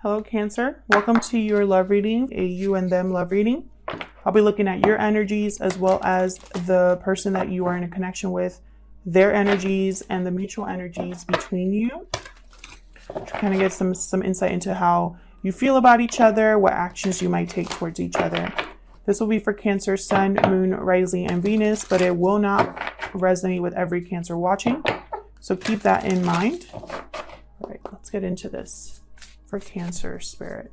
Hello, Cancer. Welcome to your love reading, a you and them love reading. I'll be looking at your energies as well as the person that you are in a connection with, their energies and the mutual energies between you. To kind of get some insight into how you feel about each other, what actions you might take towards each other. This will be for Cancer, Sun, Moon, Rising, and Venus, but it will not resonate with every Cancer watching. So keep that in mind. All right, let's get into this for Cancer Spirit.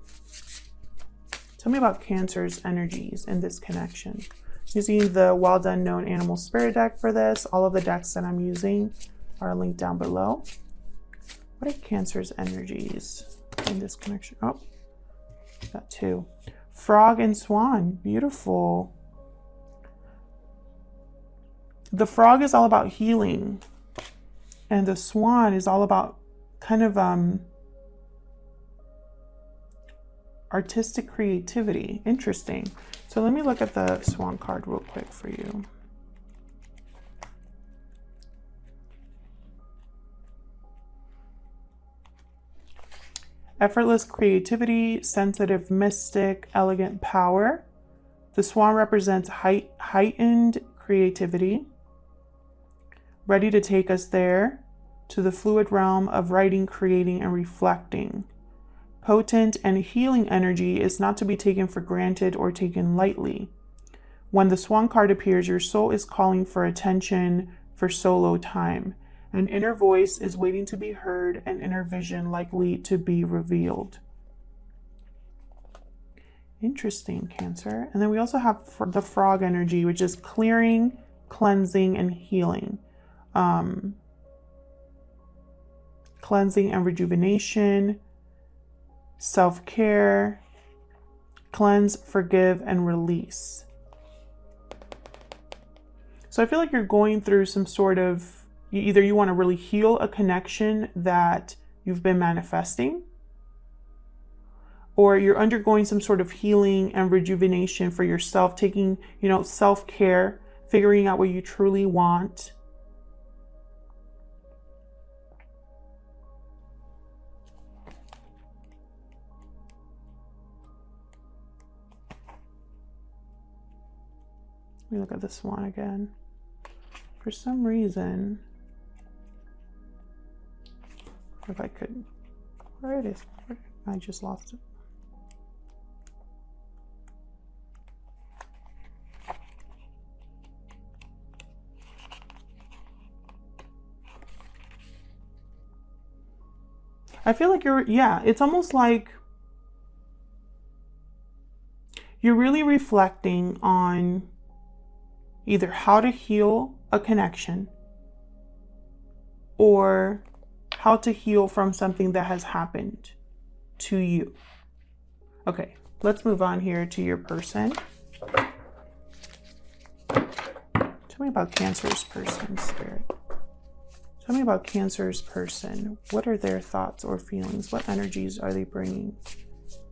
Tell me about Cancer's energies in this connection. Using the Well Done Known Animal Spirit deck for this. All of the decks that I'm using are linked down below. What are Cancer's energies in this connection? Oh, got two. Frog and Swan. Beautiful. The frog is all about healing. And the swan is all about kind of artistic creativity. Interesting. So let me look at the swan card real quick for you. Effortless creativity, sensitive mystic, elegant power. The swan represents heightened creativity, ready to take us there to the fluid realm of writing, creating, and reflecting. Potent and healing energy is not to be taken for granted or taken lightly. When the swan card appears, your soul is calling for attention, for solo time. An inner voice is waiting to be heard, an inner vision likely to be revealed. Interesting, Cancer. And then we also have the frog energy, which is clearing, cleansing, and healing. Cleansing and rejuvenation, self-care, cleanse, forgive, and release. So I feel like you're going through some sort of, either you want to really heal a connection that you've been manifesting, or you're undergoing some sort of healing and rejuvenation for yourself, taking, self-care, figuring out what you truly want. Let me look at this one again. For some reason, if I could, where it is, I just lost it. I feel like it's almost like you're really reflecting on either how to heal a connection or how to heal from something that has happened to you. Okay, let's move on here to your person. Tell me about Cancer's person, Spirit. Tell me about Cancer's person. What are their thoughts or feelings? What energies are they bringing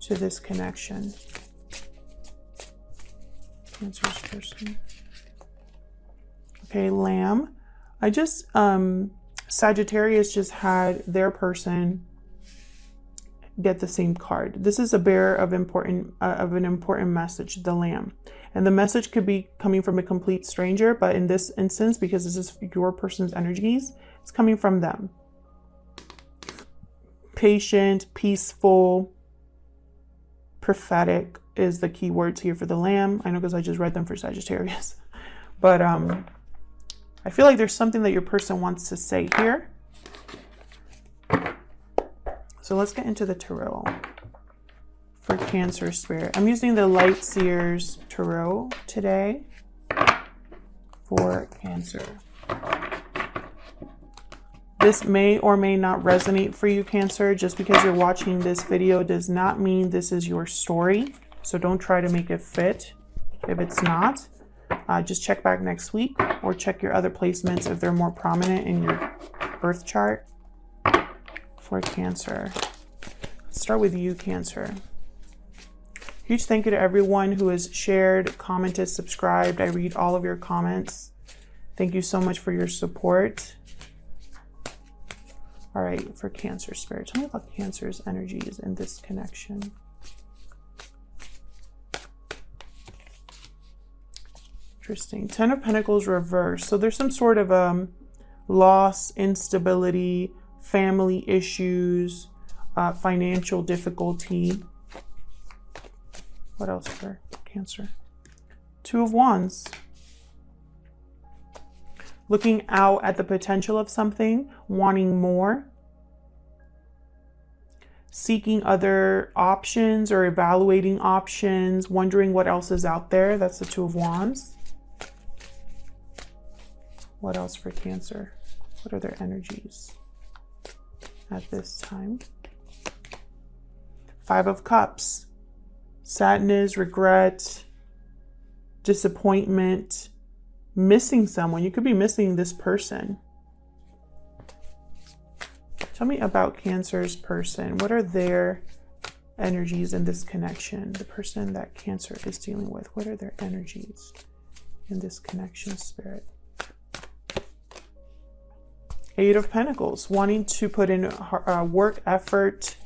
to this connection? Cancer's person. Okay, Lamb. Sagittarius just had their person get the same card. This is a bearer of an important message, the Lamb. And the message could be coming from a complete stranger, but in this instance, because this is your person's energies, it's coming from them. Patient, peaceful, prophetic is the key words here for the Lamb. I know because I just read them for Sagittarius. But I feel like there's something that your person wants to say here. So let's get into the tarot for Cancer Spirit. I'm using the Light Seers Tarot today for Cancer. This may or may not resonate for you, Cancer. Just because you're watching this video does not mean this is your story. So don't try to make it fit if it's not. Just check back next week or check your other placements if they're more prominent in your birth chart for Cancer. Let's start with you, Cancer. Huge thank you to everyone who has shared, commented, subscribed. I read all of your comments. Thank you so much for your support. All right, for Cancer Spirit, tell me about Cancer's energies in this connection. Interesting. 10 of Pentacles reversed. So there's some sort of loss, instability, family issues, financial difficulty. What else for Cancer? 2 of Wands. Looking out at the potential of something, wanting more. Seeking other options or evaluating options, wondering what else is out there. That's the 2 of Wands. What else for Cancer? What are their energies at this time? 5 of Cups. Sadness, regret, disappointment, missing someone. You could be missing this person. Tell me about Cancer's person. What are their energies in this connection? The person that Cancer is dealing with. What are their energies in this connection, Spirit? 8 of Pentacles. Wanting to put in work, effort.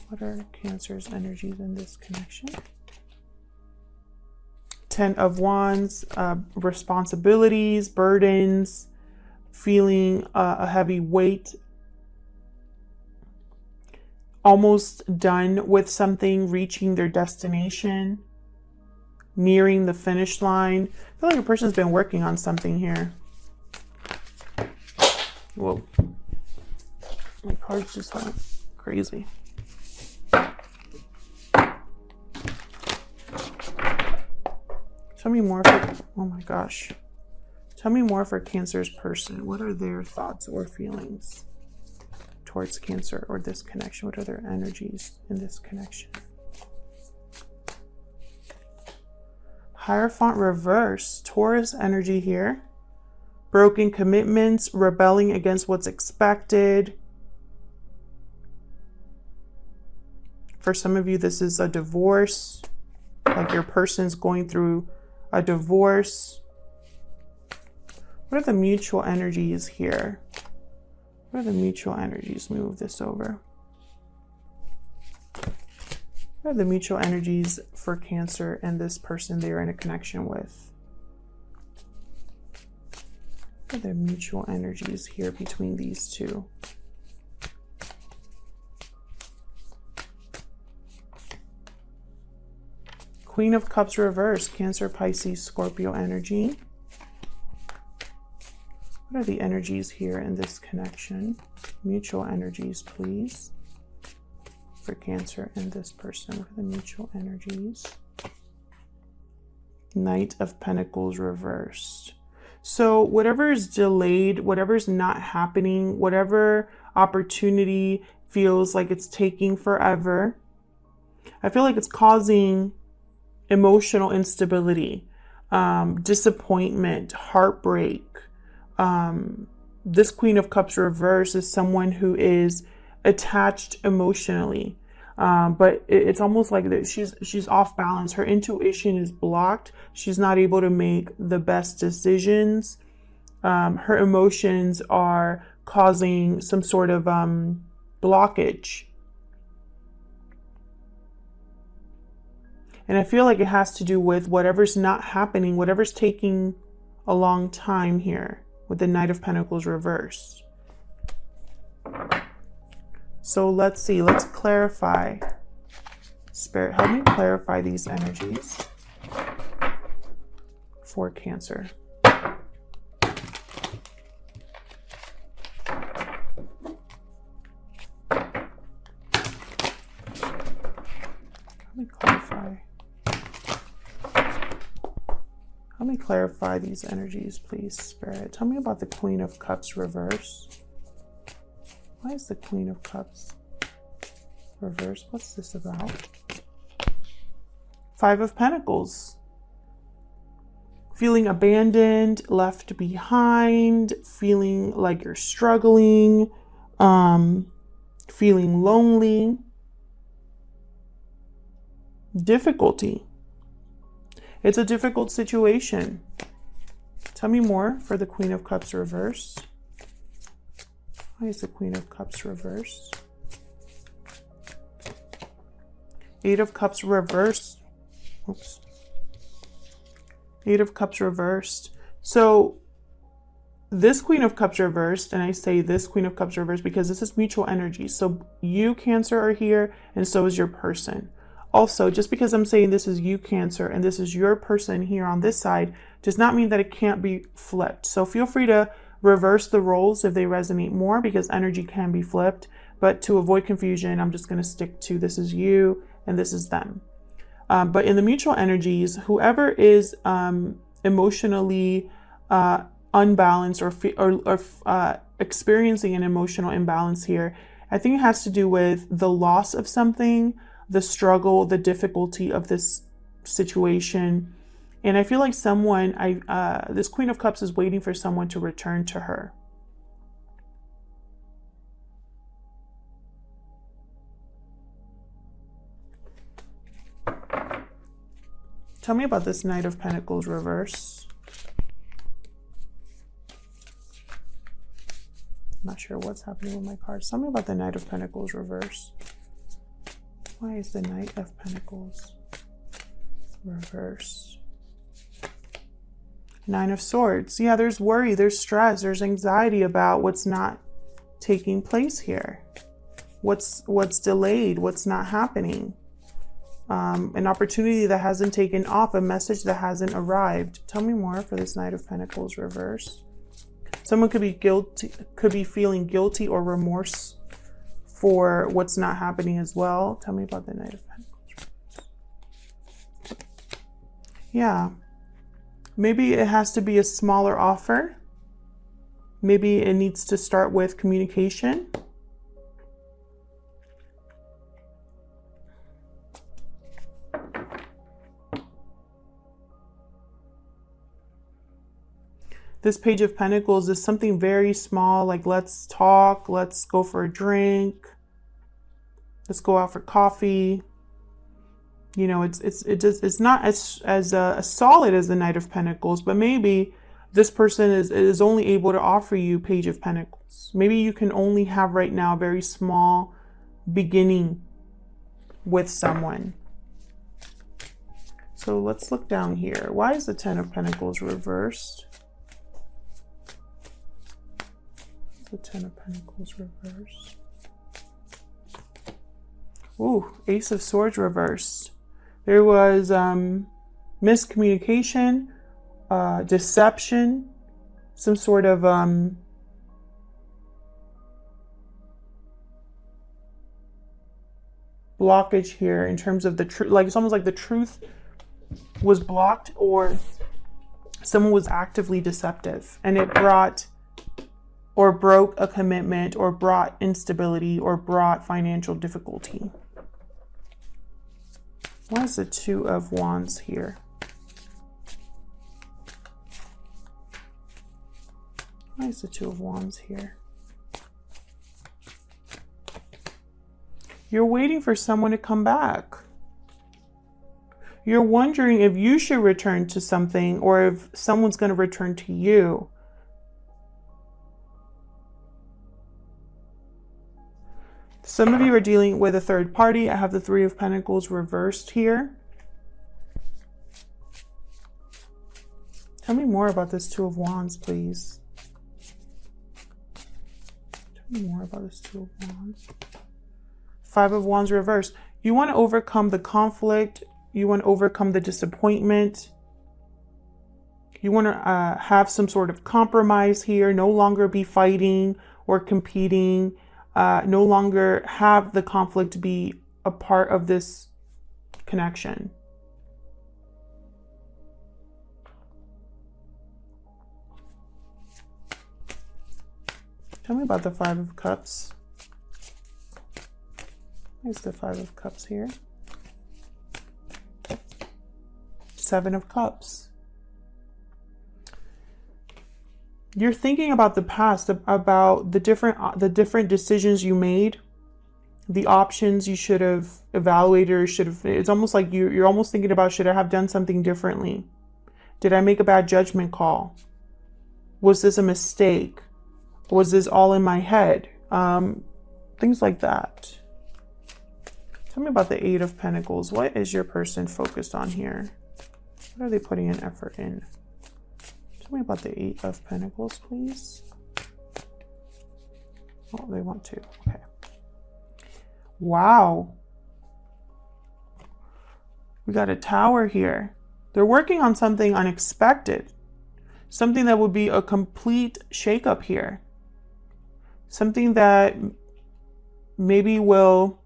What are Cancer's energies in this connection? 10 of Wands. Responsibilities, burdens, feeling a heavy weight. Almost done with something, reaching their destination, nearing the finish line. I feel like a person's been working on something here. Whoa. My cards just went crazy. Tell me more for, oh my gosh. Tell me more for Cancer's person. What are their thoughts or feelings towards Cancer or this connection? What are their energies in this connection? Hierophant reverse. Taurus energy here. Broken commitments, rebelling against what's expected. For some of you, this is a divorce. Like your person's going through a divorce. What are the mutual energies here? What are the mutual energies? Let me move this over. What are the mutual energies for Cancer and this person they're in a connection with? What are the mutual energies here between these two? Queen of Cups reverse. Cancer, Pisces, Scorpio energy. What are the energies here in this connection? Mutual energies, please. For Cancer and this person. What are the mutual energies? Knight of Pentacles reversed. So whatever is delayed, whatever's not happening, whatever opportunity feels like it's taking forever, I feel like it's causing emotional instability, disappointment, heartbreak. This Queen of Cups reverse is someone who is attached emotionally. But it's almost like that she's off balance. Her intuition is blocked. She's not able to make the best decisions. Her emotions are causing some sort of blockage. And I feel like it has to do with whatever's not happening, whatever's taking a long time here with the Knight of Pentacles reversed. So let's see, let's clarify. Spirit, help me clarify these energies for Cancer. Let me clarify. Help me clarify these energies, please, Spirit. Tell me about the Queen of Cups reverse. Why is the Queen of Cups reversed? What's this about? 5 of Pentacles. Feeling abandoned, left behind, feeling like you're struggling, feeling lonely. Difficulty. It's a difficult situation. Tell me more for the Queen of Cups reversed. Why is the Queen of Cups reversed? Eight of Cups reversed. Oops. Eight of Cups reversed. So this Queen of Cups reversed, and I say this Queen of Cups reversed because this is mutual energy. So you, Cancer, are here, and so is your person. Also, just because I'm saying this is you, Cancer, and this is your person here on this side, does not mean that it can't be flipped. So feel free to reverse the roles if they resonate more, because energy can be flipped. But to avoid confusion, I'm just going to stick to this is you and this is them. But in the mutual energies, whoever is emotionally unbalanced or experiencing an emotional imbalance here, I think it has to do with the loss of something, the struggle, the difficulty of this situation. And I feel like someone, this Queen of Cups is waiting for someone to return to her. Tell me about this Knight of Pentacles reverse. I'm not sure what's happening with my cards. Tell me about the Knight of Pentacles reverse. Why is the Knight of Pentacles reverse? Nine of Swords. Yeah, there's worry, there's stress, there's anxiety about what's not taking place here. What's delayed, what's not happening. An opportunity that hasn't taken off, a message that hasn't arrived. Tell me more for this Knight of Pentacles reverse. Someone could be guilty, could be feeling guilty or remorse for what's not happening as well. Tell me about the Knight of Pentacles. Yeah. Maybe it has to be a smaller offer. Maybe it needs to start with communication. This Page of Pentacles is something very small, like let's talk, let's go for a drink, let's go out for coffee. You know, it's not as solid as the Knight of Pentacles, but maybe this person is only able to offer you Page of Pentacles. Maybe you can only have right now a very small beginning with someone. So let's look down here. Why is the Ten of Pentacles reversed? The Ten of Pentacles reversed. Ooh, Ace of Swords reversed. There was miscommunication, deception, some sort of blockage here in terms of the truth. Like it's almost like the truth was blocked, or someone was actively deceptive, and it brought or broke a commitment, or brought instability, or brought financial difficulty. Why is the Two of Wands here? Why is the Two of Wands here? You're waiting for someone to come back. You're wondering if you should return to something, or if someone's going to return to you. Some of you are dealing with a third party. I have the Three of Pentacles reversed here. Tell me more about this Two of Wands, please. Tell me more about this Two of Wands. Five of Wands reversed. You want to overcome the conflict. You want to overcome the disappointment. You want to have some sort of compromise here. No longer be fighting or competing. No longer have the conflict be a part of this connection. Tell me about the Five of Cups. There's the Five of Cups here. Seven of Cups. You're thinking about the past, about the different decisions you made, the options you should have evaluated or should have. It's almost like you're almost thinking about, should I have done something differently? Did I make a bad judgment call? Was this a mistake? Was this all in my head? Things like that. Tell me about the Eight of Pentacles. What is your person focused on here? What are they putting an effort in? Tell me about the Eight of Pentacles, please. Oh, they want to. Okay. Wow. We got a Tower here. They're working on something unexpected. Something that would be a complete shakeup here. Something that maybe will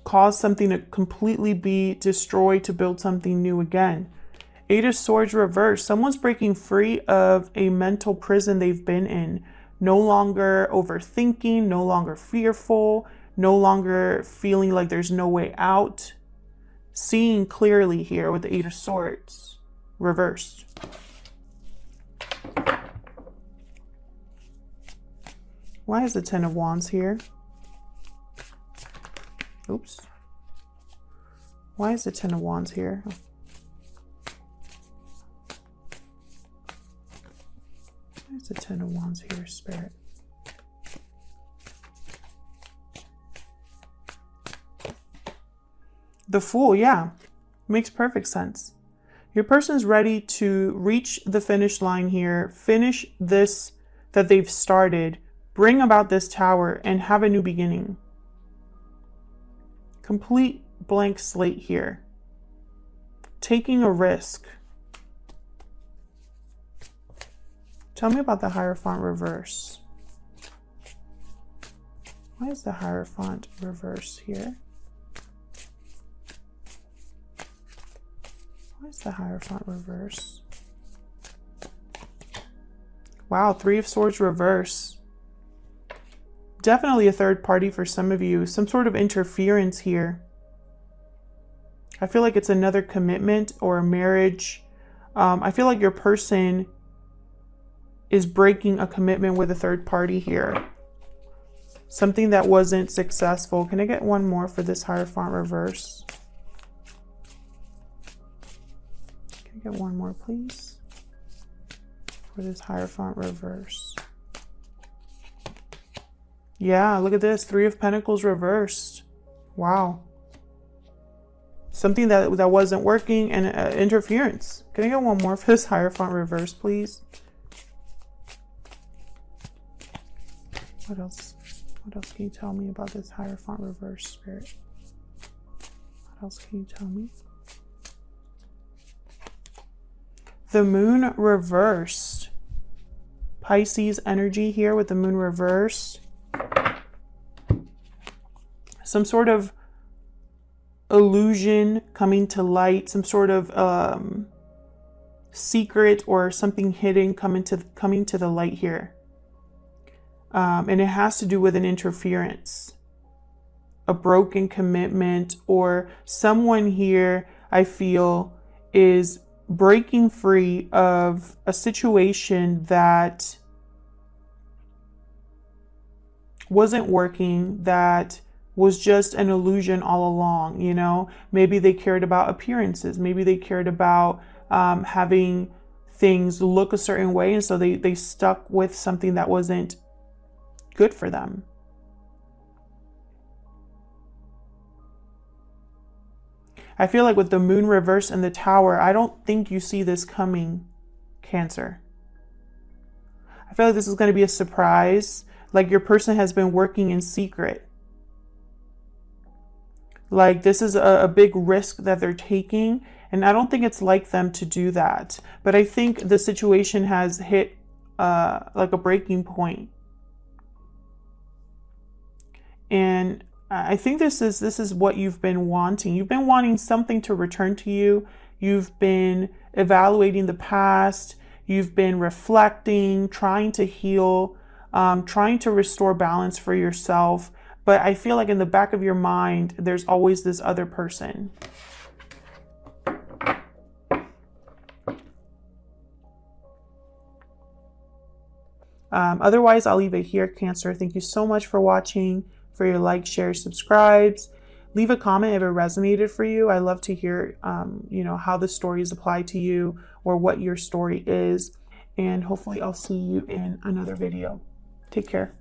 cause something to completely be destroyed to build something new again. Eight of Swords reversed. Someone's breaking free of a mental prison they've been in. No longer overthinking, no longer fearful, no longer feeling like there's no way out. Seeing clearly here with the Eight of Swords reversed. Why is the Ten of Wands here? Oops. Why is the Ten of Wands here? Why is the Ten of Wands here, Spirit? The Fool, yeah. Makes perfect sense. Your person's ready to reach the finish line here, finish this that they've started, bring about this Tower, and have a new beginning. Complete blank slate here. Taking a risk. Tell me about the Hierophant reverse. Why is the Hierophant reverse here? Why is the Hierophant reverse? Wow, Three of Swords reverse. Definitely a third party for some of you. Some sort of interference here. I feel like it's another commitment or a marriage. I feel like your person is breaking a commitment with a third party here. Something that wasn't successful. Can I get one more for this Hierophant reverse? Can I get one more, please? For this Hierophant reverse. Yeah, look at this. Three of Pentacles reversed. Wow. Something that wasn't working and interference. Can I get one more for this Hierophant reverse, please? What else? What else can you tell me about this Hierophant reverse, Spirit? What else can you tell me? The Moon reversed. Pisces energy here with the Moon reversed. Some sort of illusion coming to light, some sort of secret or something hidden coming to the light here. And it has to do with an interference, a broken commitment, or someone here I feel is breaking free of a situation that wasn't working, that was just an illusion all along, you know? Maybe they cared about appearances. Maybe they cared about having things look a certain way, and so they stuck with something that wasn't good for them. I feel like with the Moon reverse and the Tower, I don't think you see this coming, Cancer. I feel like this is going to be a surprise. Like your person has been working in secret. Like this is a big risk that they're taking. And I don't think it's like them to do that. But I think the situation has hit like a breaking point. And I think this is what you've been wanting. You've been wanting something to return to you. You've been evaluating the past. You've been reflecting, trying to heal, trying to restore balance for yourself. But I feel like in the back of your mind, there's always this other person. Otherwise, I'll leave it here, Cancer. Thank you so much for watching, for your likes, shares, subscribes. Leave a comment if it resonated for you. I love to hear, you know, how the stories apply to you or what your story is. and hopefully I'll see you in another video. Take care.